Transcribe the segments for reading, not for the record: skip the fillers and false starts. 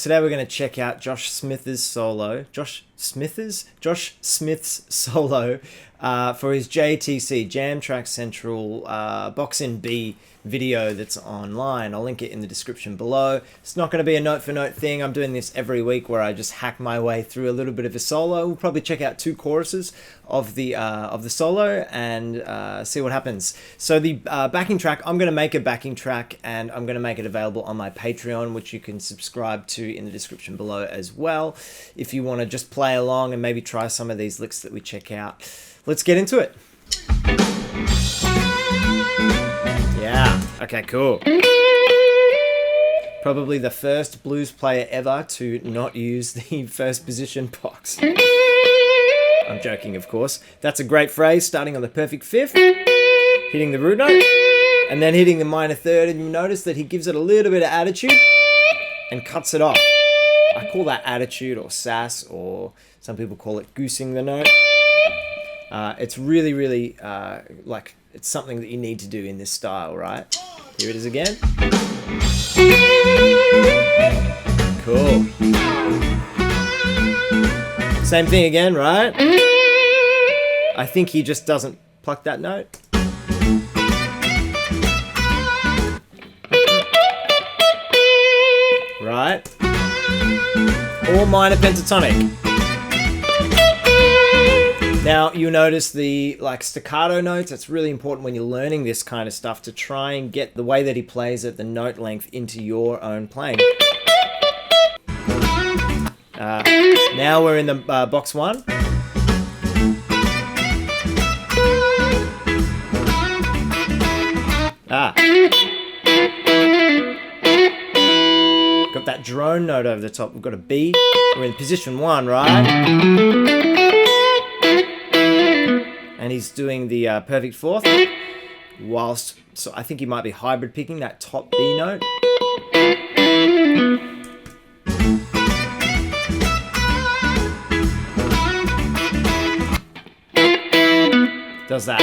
Today we're going to check out Josh Smith's solo for his JTC, Jam Track Central Box in B video that's online. I'll link it in the description below. It's not going to be a note for note thing. I'm doing this every week where I just hack my way through a little bit of a solo. We'll probably check out 2 choruses of the solo and see what happens. So the backing track, I'm going to make a backing track and I'm going to make it available on my Patreon, which you can subscribe to in the description below as well. If you want to just play along and maybe try some of these licks that we check out. Let's get into it. Yeah, okay, cool. Probably the first blues player ever to not use the first position box. I'm joking, of course. That's a great phrase, starting on the perfect 5th, hitting the root note, and then hitting the minor 3rd, and you notice that he gives it a little bit of attitude and cuts it off. I call that attitude or sass, or some people call it goosing the note. It's really, like, it's something that you need to do in this style, right? Here it is again. Cool. Same thing again, right? I think he just doesn't pluck that note. Right? All minor pentatonic. Now, you'll notice the staccato notes. It's really important when you're learning this kind of stuff to try and get the way that he plays it, the note length, into your own playing. Now we're in the box 1. Got that drone note over the top. We've got a B. We're in position 1, right? And he's doing the perfect 4th, so I think he might be hybrid picking that top B note. Does that.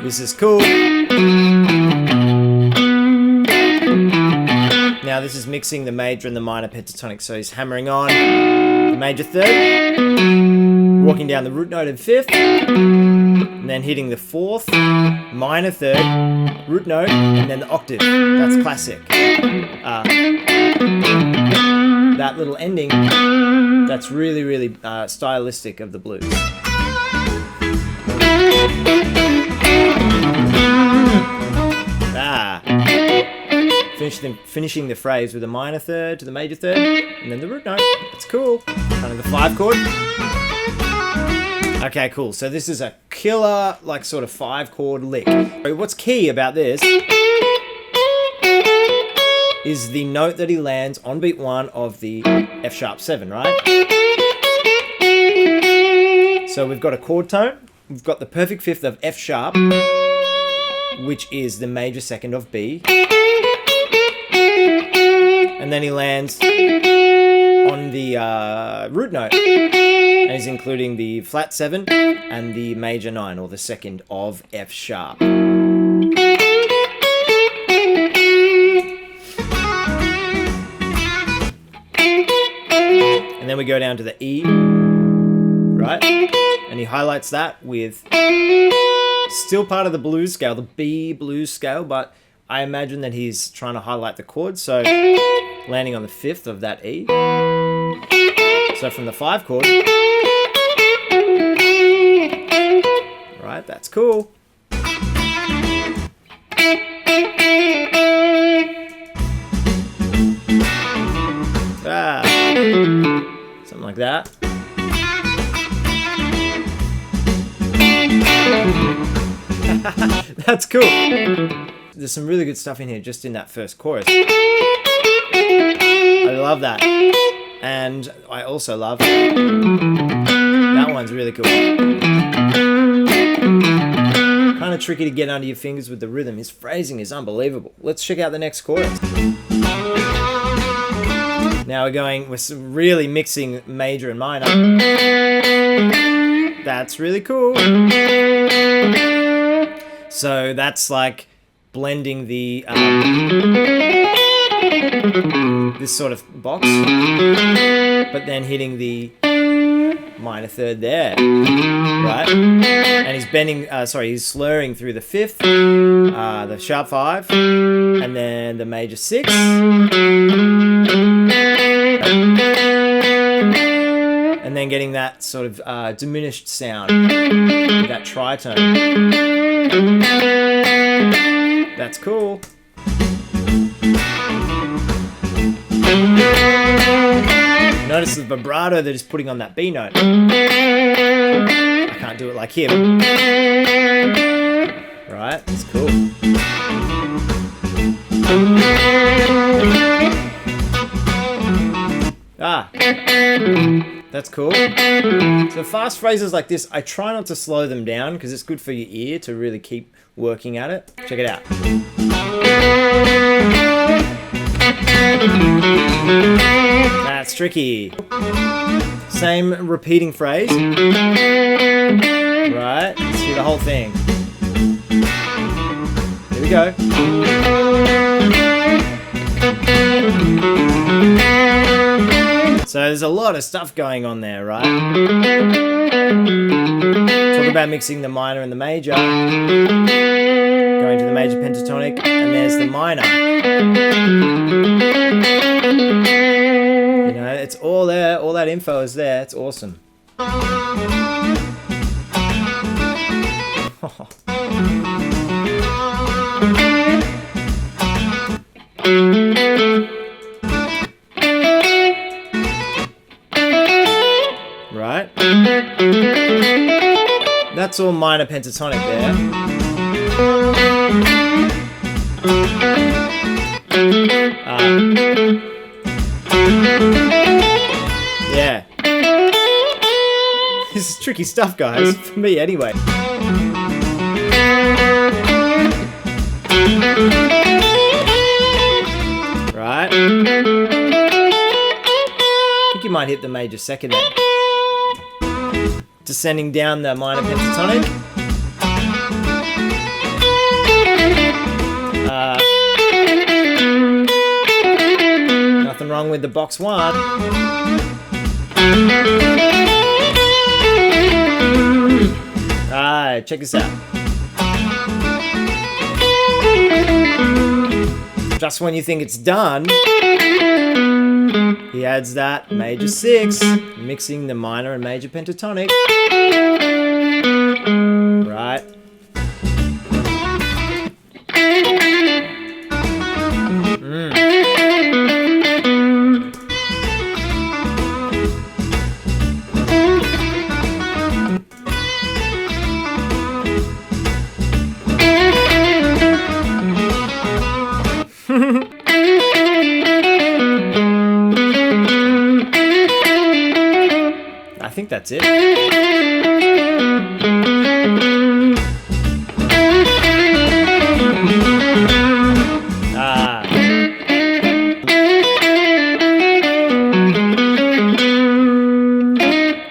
This is cool. Now this is mixing the major and the minor pentatonic. So he's hammering on the major 3rd, walking down the root note of 5th, and then hitting the 4th, minor 3rd, root note, and then the octave. That's classic. That little ending, that's really stylistic of the blues. Finishing the phrase with a minor 3rd to the major 3rd, and then the root note. It's cool. Kind of the 5 chord. Okay, cool. So this is a killer, sort of 5 chord lick. What's key about this is the note that he lands on beat 1 of the F sharp 7, right? So we've got a chord tone. We've got the perfect 5th of F sharp, which is the major 2nd of B. And then he lands on the root note, and he's including the flat 7 and the major 9, or the 2nd of F sharp. And then we go down to the E, right? And he highlights that with still part of the blues scale, the B blues scale, but I imagine that he's trying to highlight the chord, so landing on the 5th of that E. So from the 5 chord, right, that's cool. Something like that. That's cool. There's some really good stuff in here just in that first chorus. I love that. And I also love that one's really cool. Kind of tricky to get under your fingers with the rhythm. His phrasing is unbelievable. Let's check out the next chorus. Now we're really mixing major and minor. That's really cool. So that's like blending the this sort of box, but then hitting the minor third there, right? And he's bending, he's slurring through the fifth, the sharp 5, and then the major 6, and then getting that sort of diminished sound with that tritone. That's cool. Notice the vibrato that he's putting on that B note. I can't do it like him. Right? It's cool. That's cool. So fast phrases like this, I try not to slow them down because it's good for your ear to really keep working at it. Check it out. That's tricky. Same repeating phrase. Right, let's do the whole thing. Here we go. So there's a lot of stuff going on there, right? Talk about mixing the minor and the major. Going to the major pentatonic, and there's the minor. You know, it's all there, all that info is there, it's awesome. Right? That's all minor pentatonic there. Yeah. This is tricky stuff, guys. For me, anyway. Right? I think you might hit the major second there. Descending down the minor pentatonic. Nothing wrong with the box 1. Alright, check this out. Just when you think it's done, he adds that major 6, mixing the minor and major pentatonic. Right. I think that's it.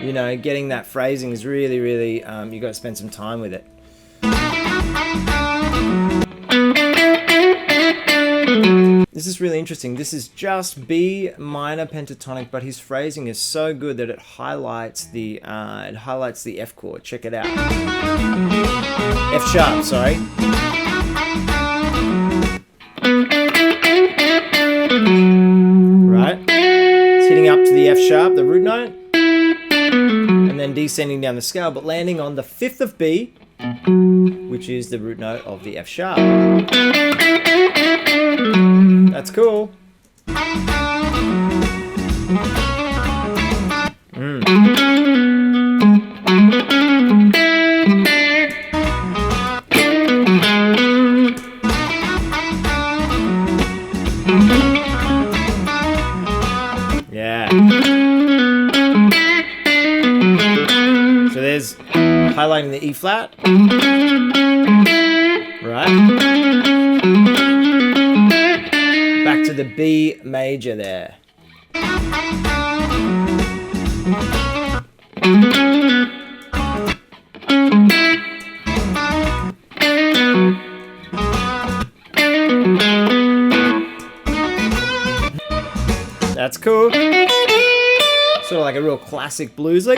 You know, getting that phrasing is really, really, you got to spend some time with it. This is really interesting. This is just B minor pentatonic, but his phrasing is so good that it highlights the F chord. Check it out. F sharp, sorry. Right? It's hitting up to the F sharp, the root note, and then descending down the scale, but landing on the 5th of B, which is the root note of the F sharp. That's cool. Yeah. So there's highlighting the E flat. Right. Back to the B major there. That's cool. Sort of like a real classic blues lick.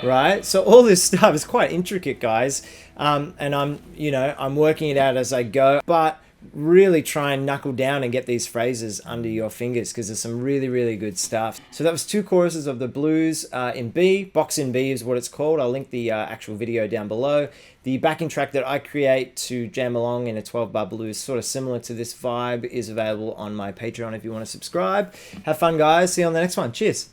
Right? So all this stuff is quite intricate, guys. And I'm working it out as I go. But really try and knuckle down and get these phrases under your fingers, because there's some really, really good stuff. So that was 2 choruses of the blues in B. Box in B is what it's called. I'll link the actual video down below. The backing track that I create to jam along in a 12-bar blues, sort of similar to this vibe, is available on my Patreon if you want to subscribe. Have fun, guys. See you on the next one. Cheers.